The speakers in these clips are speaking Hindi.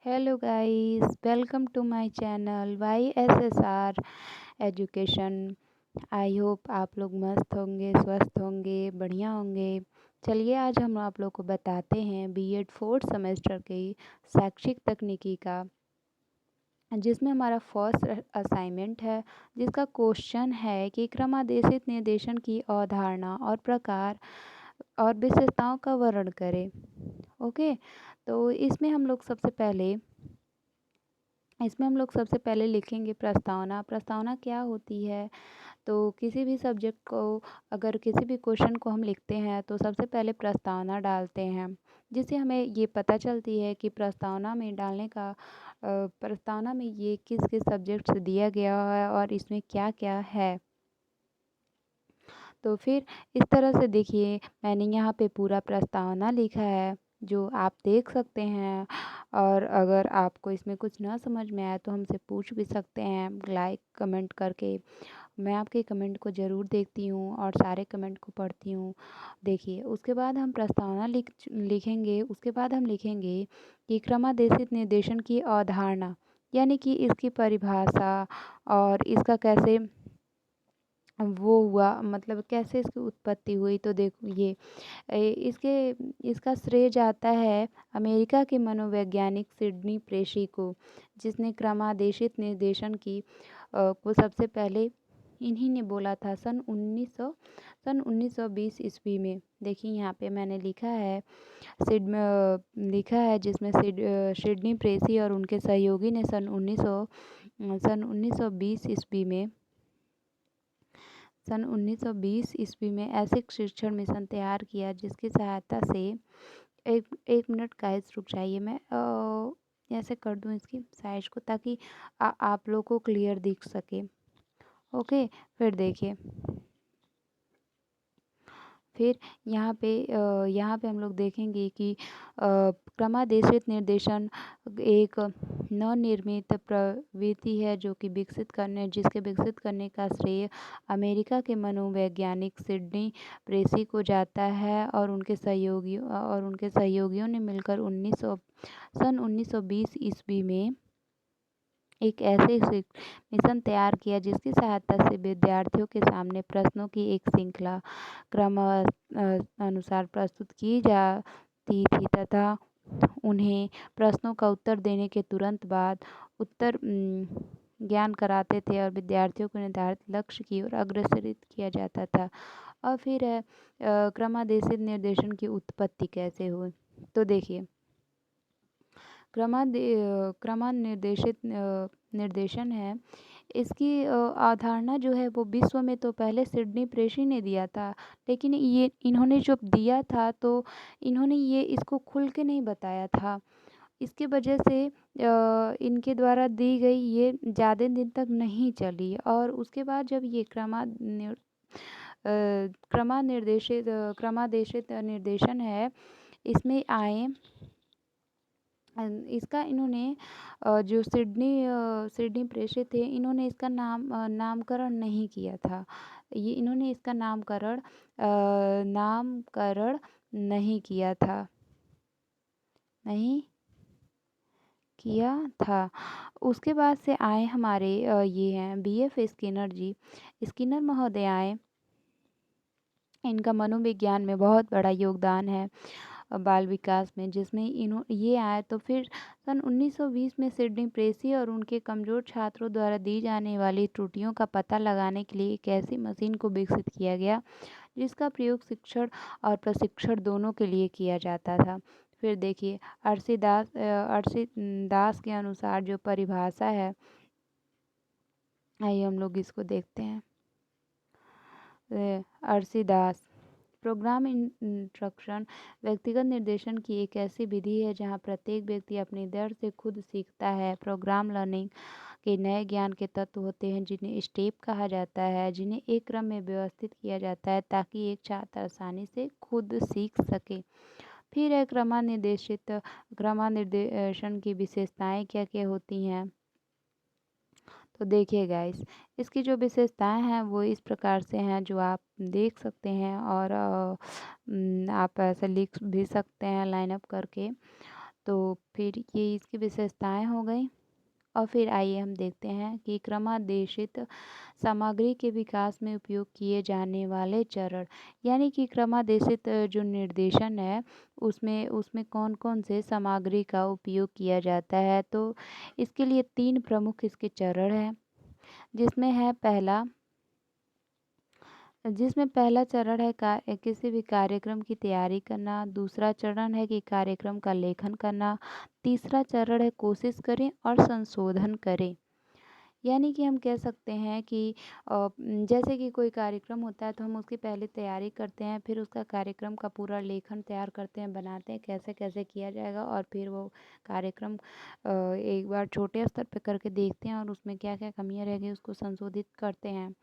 Hello guys, welcome to my channel YSSR education. I hope आप लोग मस्त होंगे, स्वस्थ होंगे, बढ़िया होंगे। चलिए आज हम आप लोग को बताते हैं बीएड फोर्थ सेमेस्टर की शैक्षिक तकनीकी का, जिसमें हमारा फर्स्ट असाइनमेंट है, जिसका क्वेश्चन है कि क्रमादेशित निर्देशन की अवधारणा और प्रकार और विशेषताओं का वर्णन करें। ओके, तो इसमें हम लोग सबसे पहले लिखेंगे प्रस्तावना। प्रस्तावना क्या होती है? तो किसी भी सब्जेक्ट को, अगर किसी भी क्वेश्चन को हम लिखते हैं तो सबसे पहले प्रस्तावना डालते हैं, जिससे हमें ये पता चलती है कि प्रस्तावना में ये किस किस सब्जेक्ट से दिया गया है और इसमें क्या क्या है। तो फिर इस तरह से देखिए, मैंने यहाँ पे पूरा प्रस्तावना लिखा है, जो आप देख सकते हैं। और अगर आपको इसमें कुछ ना समझ में आए तो हमसे पूछ भी सकते हैं लाइक कमेंट करके। मैं आपके कमेंट को ज़रूर देखती हूँ और सारे कमेंट को पढ़ती हूँ। देखिए, उसके बाद हम प्रस्तावना लिखेंगे। उसके बाद हम लिखेंगे कि क्रमादेशित निर्देशन की अवधारणा, यानी कि इसकी परिभाषा और इसका कैसे वो हुआ, मतलब कैसे इसकी उत्पत्ति हुई। तो देखो ये इसके इसका श्रेय जाता है अमेरिका के मनोवैज्ञानिक सिडनी प्रेशी को, जिसने क्रमादेशित निर्देशन को सबसे पहले इन्हीं ने बोला था सन 1920 ईस्वी में। देखिए यहाँ पे मैंने लिखा है जिसमें सिडनी प्रेसी और उनके सहयोगी ने सन 1920 ईस्वी में सन 1920 ईस्वी में ऐसे शिक्षण मिशन तैयार किया, जिसकी सहायता से एक एक मिनट गाइस, रुक जाइए। मैं ऐसे कर दूं इसकी साइज को, ताकि आप लोगों को क्लियर दिख सके। ओके, फिर देखिए, फिर यहाँ पे हम लोग देखेंगे कि क्रमादेशित निर्देशन एक नवनिर्मित प्रवृत्ति है जिसके विकसित करने का श्रेय अमेरिका के मनोवैज्ञानिक सिडनी प्रेसी को जाता है और उनके सहयोगियों ने मिलकर सन 1920 ईस्वी में एक ऐसे मिशन तैयार किया, जिसकी सहायता से विद्यार्थियों के सामने प्रश्नों की एक श्रृंखला क्रम अनुसार प्रस्तुत की जाती थी, तथा उन्हें प्रश्नों का उत्तर देने के तुरंत बाद उत्तर ज्ञान कराते थे और विद्यार्थियों को निर्धारित लक्ष्य की ओर अग्रसरित किया जाता था। और फिर है क्रमादेशित निर्देशन की उत्पत्ति कैसे हुई। तो देखिए, क्रमानिर्देशित निर्देशन है, इसकी अवधारणा जो है वो विश्व में तो पहले सिडनी प्रेशी ने दिया था, लेकिन ये इन्होंने जब दिया था तो इन्होंने ये इसको खुल के नहीं बताया था। इसके वजह से इनके द्वारा दी गई ये ज़्यादा दिन तक नहीं चली, और उसके बाद जब ये क्रमादेशित निर्देशन है इसमें आए, इसका इन्होंने जो सिडनी प्रेषित थे, इन्होंने इसका नामकरण नहीं किया था। इन्होंने इसका नामकरण नहीं किया था, नहीं किया था। उसके बाद से आए हमारे ये हैं BF स्किनर जी। स्किनर महोदय आए, इनका मनोविज्ञान में बहुत बड़ा योगदान है बाल विकास में, जिसमें ये आए। तो फिर सन 1920 में सिडनी प्रेसी और उनके कमज़ोर छात्रों द्वारा दी जाने वाली त्रुटियों का पता लगाने के लिए एक ऐसी मशीन को विकसित किया गया, जिसका प्रयोग शिक्षण और प्रशिक्षण दोनों के लिए किया जाता था। फिर देखिए, अर्सी दास के अनुसार जो परिभाषा है, आइए हम लोग इसको देखते हैं। अर्सी दास, प्रोग्राम इंस्ट्रक्शन व्यक्तिगत निर्देशन की एक ऐसी विधि है जहां प्रत्येक व्यक्ति अपनी दर से खुद सीखता है। प्रोग्राम लर्निंग के नए ज्ञान के तत्व होते हैं, जिन्हें स्टेप कहा जाता है, जिन्हें एक क्रम में व्यवस्थित किया जाता है ताकि एक छात्र आसानी से खुद सीख सके। फिर है क्रमानिर्देशन की विशेषताएं क्या क्या होती हैं। तो देखिए गाइस, इसकी जो विशेषताएं हैं वो इस प्रकार से हैं, जो आप देख सकते हैं, और आप ऐसे लिख भी सकते हैं लाइन अप करके। तो फिर ये इसकी विशेषताएँ हो गई। और फिर आइए हम देखते हैं कि क्रमादेशित सामग्री के विकास में उपयोग किए जाने वाले चरण, यानी कि क्रमादेशित जो निर्देशन है उसमें उसमें कौन-कौन से सामग्री का उपयोग किया जाता है। तो इसके लिए 3 प्रमुख इसके चरण हैं, जिसमें है पहला जिसमें पहला चरण है किसी भी कार्यक्रम की तैयारी करना, दूसरा चरण है कि कार्यक्रम का लेखन करना, तीसरा चरण है कोशिश करें और संशोधन करें। यानी कि हम कह सकते हैं कि जैसे कि कोई कार्यक्रम होता है तो हम उसकी पहले तैयारी करते हैं, फिर उसका कार्यक्रम का पूरा लेखन तैयार करते हैं, बनाते हैं कैसे-कैसे किया जाएगा और फिर वो कार्यक्रम एक बार छोटे स्तर पे करके देखते हैं और उसमें क्या-क्या कमियाँ रह गई उसको संशोधित करते हैं।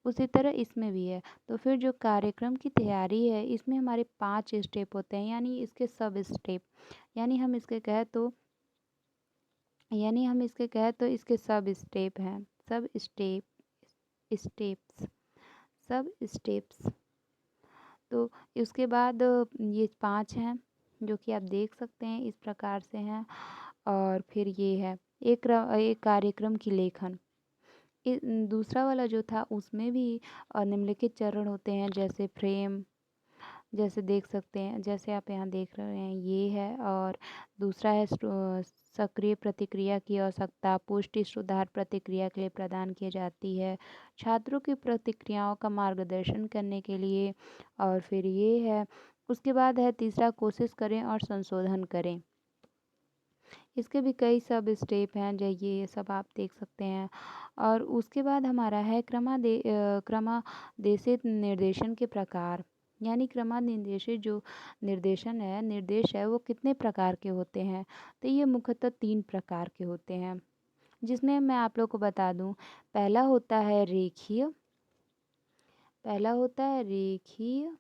उसी तरह इसमें भी है। तो फिर जो कार्यक्रम की तैयारी है इसमें हमारे 5 स्टेप होते हैं, यानी इसके सब स्टेप, यानी हम इसके कहें तो यानी हम इसके कहें तो इसके सब स्टेप हैं, सब स्टेप्स सब स्टेप्स। तो उसके बाद ये 5 हैं जो कि आप देख सकते हैं इस प्रकार से हैं। और फिर ये है एक कार्यक्रम की लेखन। दूसरा वाला जो था उसमें भी निम्नलिखित चरण होते हैं, जैसे फ्रेम, जैसे देख सकते हैं, जैसे आप यहाँ देख रहे हैं ये है। और दूसरा है सक्रिय प्रतिक्रिया की आवश्यकता, पुष्टि सुधार प्रतिक्रिया के लिए प्रदान की जाती है, छात्रों की प्रतिक्रियाओं का मार्गदर्शन करने के लिए। और फिर ये है, उसके बाद है तीसरा कोशिश करें और संशोधन करें। इसके भी कई सब स्टेप हैं जो ये सब आप देख सकते हैं। और उसके बाद हमारा है क्रमादेशित निर्देशन के प्रकार, यानी क्रमानिर्देशित जो निर्देश है वो कितने प्रकार के होते हैं। तो ये मुख्यतः 3 प्रकार के होते हैं, जिसमें मैं आप लोग को बता दूं। पहला होता है रेखीय पहला होता है रेखीय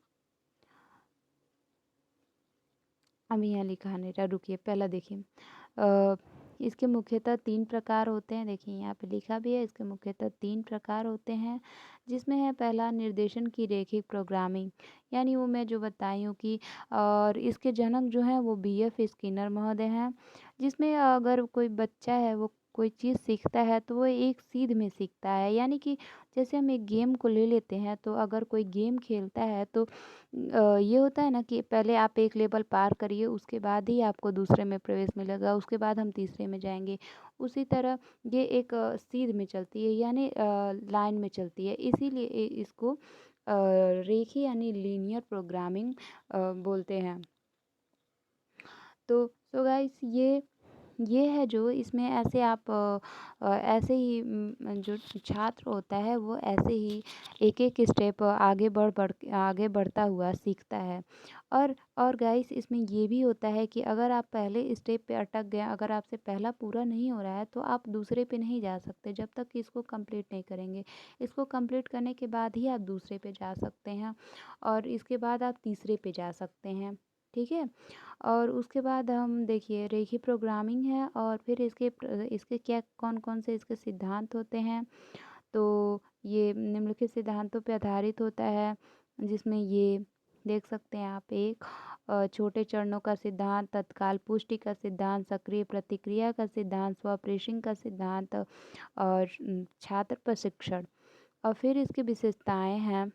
अभी यहाँ लिखा नहीं रहा, रुकिए पहला देखिए। इसके मुख्यतः 3 प्रकार होते हैं, देखिए यहाँ पे लिखा भी है, इसके मुख्यतः 3 प्रकार होते हैं, जिसमें है पहला निर्देशन की रैखिक प्रोग्रामिंग, यानी वो मैं जो बताई हूँ कि और इसके जनक जो हैं वो बीएफ स्किनर महोदय हैं, जिसमें अगर कोई बच्चा है वो कोई चीज़ सीखता है तो वो एक सीध में सीखता है। यानी कि जैसे हम एक गेम को ले लेते हैं, तो अगर कोई गेम खेलता है तो ये होता है ना कि पहले आप एक लेवल पार करिए, उसके बाद ही आपको दूसरे में प्रवेश मिलेगा, उसके बाद हम तीसरे में जाएँगे। उसी तरह ये एक सीध में चलती है, यानी लाइन में चलती है। इसीलिए इसको रेखीय यानी लीनियर प्रोग्रामिंग बोलते हैं। तो गाइस ये है जो इसमें ऐसे आप ऐसे ही जो छात्र होता है वो ऐसे ही एक-एक स्टेप आगे बढ़ता हुआ सीखता है। और गाइस इसमें ये भी होता है कि अगर आप पहले स्टेप पे अटक गए, अगर आपसे पहला पूरा नहीं हो रहा है तो आप दूसरे पे नहीं जा सकते जब तक कि इसको कंप्लीट नहीं करेंगे। इसको कंप्लीट करने के बाद ही आप दूसरे पे जा सकते हैं और इसके बाद आप तीसरे पे जा सकते हैं। ठीक है? और उसके बाद हम देखिए रेखीय प्रोग्रामिंग है और फिर इसके क्या कौन-कौन से इसके सिद्धांत होते हैं। तो ये निम्नलिखित सिद्धांतों पे आधारित होता है, जिसमें ये देख सकते हैं आप एक छोटे चरणों का सिद्धांत, तत्काल पुष्टि का सिद्धांत, सक्रिय प्रतिक्रिया का सिद्धांत, स्वप्रेषण का सिद्धांत और छात्र प्रशिक्षण। और फिर इसकी विशेषताएँ हैं,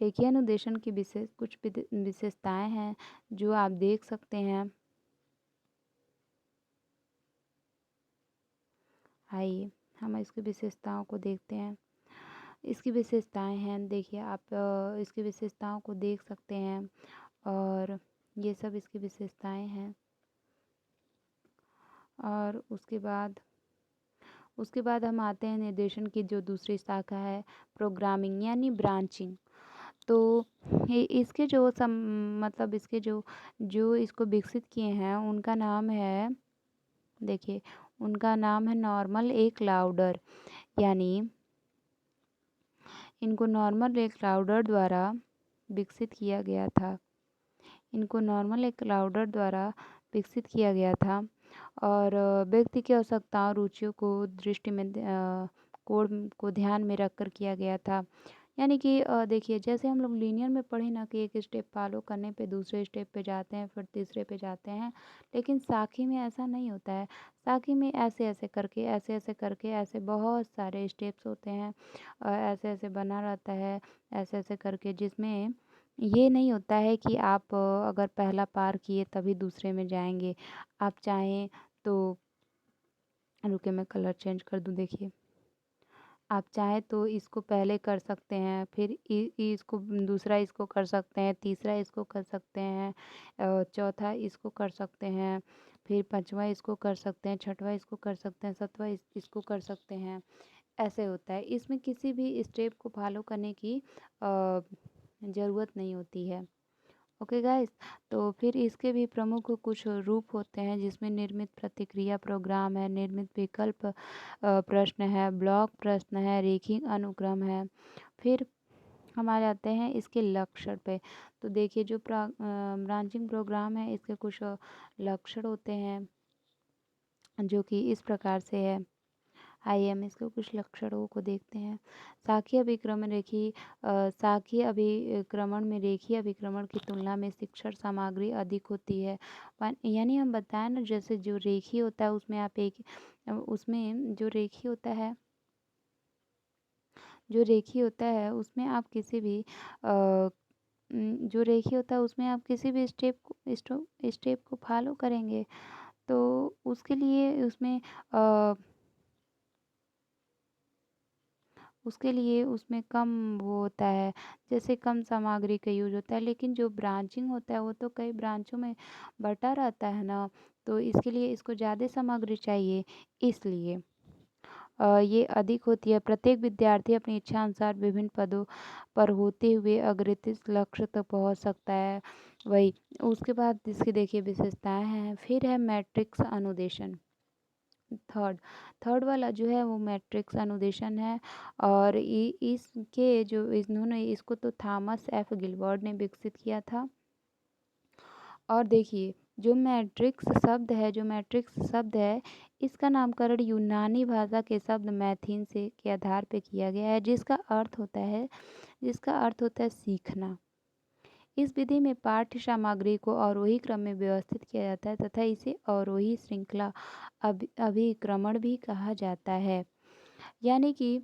रेखीय अनुदेशन की कुछ विशेषताएँ हैं जो आप देख सकते हैं। आइए हम इसकी विशेषताओं को देखते हैं। इसकी विशेषताएँ हैं, देखिए आप इसकी विशेषताओं को देख सकते हैं और ये सब इसकी विशेषताएँ हैं। और उसके बाद हम आते हैं निर्देशन की जो दूसरी शाखा है, प्रोग्रामिंग यानी ब्रांचिंग। तो इसके जो मतलब इसके जो इसको विकसित किए हैं उनका नाम है, देखिए उनका नाम है नॉर्मन ए क्लाउडर, यानी इनको नॉर्मन ए क्लाउडर द्वारा विकसित किया गया था। इनको नॉर्मन ए क्लाउडर द्वारा विकसित किया गया था और व्यक्ति की आवश्यकताओं रुचियों को दृष्टि में कोड को ध्यान में रखकर किया गया था। यानी कि देखिए जैसे हम लोग लीनियर में पढ़े ना कि एक स्टेप फॉलो करने पे दूसरे स्टेप पे जाते हैं, फिर तीसरे पे जाते हैं, लेकिन साखी में ऐसा नहीं होता है। साखी में ऐसे-ऐसे करके, ऐसे-ऐसे करके ऐसे बहुत सारे स्टेप्स होते हैं। ऐसे-ऐसे बना रहता है, ऐसे-ऐसे करके, जिसमें ये नहीं होता है कि आप अगर पहला पार किए तभी दूसरे में जाएँगे। आप चाहें तो रुकिए मैं कलर चेंज कर दूँ, देखिए। आप चाहें तो इसको पहले कर सकते हैं, फिर इसको दूसरा इसको कर सकते हैं, तीसरा इसको कर सकते हैं, चौथा इसको कर सकते हैं, फिर पाँचवाँ इसको कर सकते हैं, छठवाँ इसको कर सकते हैं, सातवाँ इसको कर सकते हैं। ऐसे होता है। इसमें किसी भी स्टेप को फॉलो करने की ज़रूरत नहीं होती है। ओके गाइस, तो फिर इसके भी प्रमुख कुछ रूप होते हैं, जिसमें निर्मित प्रतिक्रिया प्रोग्राम है, निर्मित विकल्प प्रश्न है, ब्लॉक प्रश्न है, रेखीय अनुक्रम है। फिर हम आ जाते हैं इसके लक्षण पे। तो देखिए जो ब्रांचिंग प्रोग्राम है, इसके कुछ लक्षण होते हैं जो कि इस प्रकार से है। आइए हम इसके कुछ लक्षणों को देखते हैं। साखी अभिक्रमण में रेखीय अभिक्रमण की तुलना में शिक्षण सामग्री अधिक होती है। यानी हम बताएं ना, जैसे जो रेखीय होता है उसमें आप एक उसमें जो रेखीय होता है, उसमें आप किसी भी जो रेखीय होता है उसमें आप किसी भी स्टेप को फॉलो करेंगे तो उसके लिए उसमें कम वो होता है, जैसे कम सामग्री का यूज होता है। लेकिन जो ब्रांचिंग होता है वो तो कई ब्रांचों में बटा रहता है ना, तो इसके लिए इसको ज़्यादा सामग्री चाहिए, इसलिए ये अधिक होती है। प्रत्येक विद्यार्थी अपनी इच्छा अनुसार विभिन्न पदों पर होते हुए अग्रथित लक्ष्य तक पहुंच सकता है। वही उसके बाद इसकी देखिए विशेषताएं हैं। फिर है मैट्रिक्स अनुदेशन। थर्ड थर्ड वाला जो है वो मैट्रिक्स अनुदेशन है, और इसके जो इन्होंने इसको तो थॉमस एफ गिलबर्ट ने विकसित किया था। और देखिए जो मैट्रिक्स शब्द है, इसका नामकरण यूनानी भाषा के शब्द मैथिन से के आधार पर किया गया है, जिसका अर्थ होता है सीखना। इस विधि में पाठ्य सामग्री को अवरोही क्रम में व्यवस्थित किया जाता है तथा इसे अवरोही श्रृंखला अभिक्रमण भी कहा जाता है। यानी कि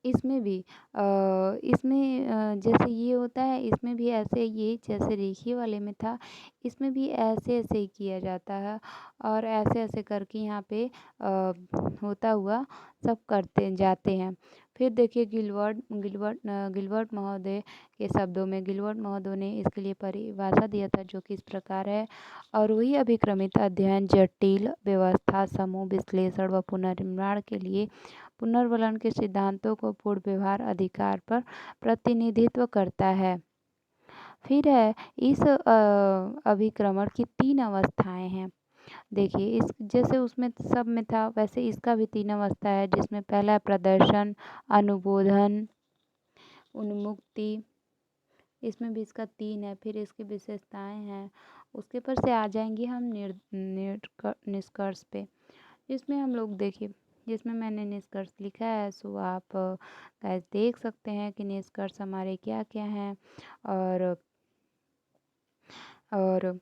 इसमें भी जैसे ये होता है, इसमें भी ऐसे ये जैसे रेखीय वाले में था, इसमें भी ऐसे ऐसे ही किया जाता है, और ऐसे ऐसे करके यहाँ पे होता हुआ सब करते जाते हैं। फिर देखिए गिलबर्ट महोदय के शब्दों में, गिलबर्ट महोदय ने इसके लिए परिभाषा दिया था, जो कि इस प्रकार है। और वही अभिक्रमित अध्ययन जटिल व्यवस्था, समूह विश्लेषण व पुनर्निर्माण के लिए पुनर्वलन के सिद्धांतों को पूर्ण व्यवहार अधिकार पर प्रतिनिधित्व करता है। फिर है इस अभिक्रमण की 3 अवस्थाएं हैं। देखिए इस जैसे उसमें सब में था, वैसे इसका भी 3 अवस्था है, जिसमें पहला है प्रदर्शन, अनुबोधन, उन्मुक्ति। इसमें भी इसका 3 है। फिर इसकी विशेषताएं हैं, उसके पर से आ जाएंगे हम निष्कर्ष पे, जिसमें हम लोग देखिए, जिसमें मैंने निष्कर्ष लिखा है, सो आप गाइस देख सकते हैं कि निष्कर्ष हमारे क्या क्या हैं। और और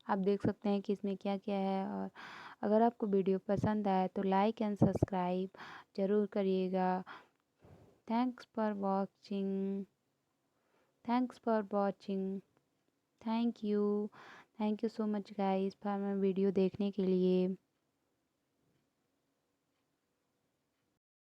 आप देख सकते हैं कि इसमें क्या क्या है। और अगर आपको वीडियो पसंद आए तो लाइक एंड सब्सक्राइब ज़रूर करिएगा। Thanks for watching thanks for watching thank you so much guys for my video देखने के लिए।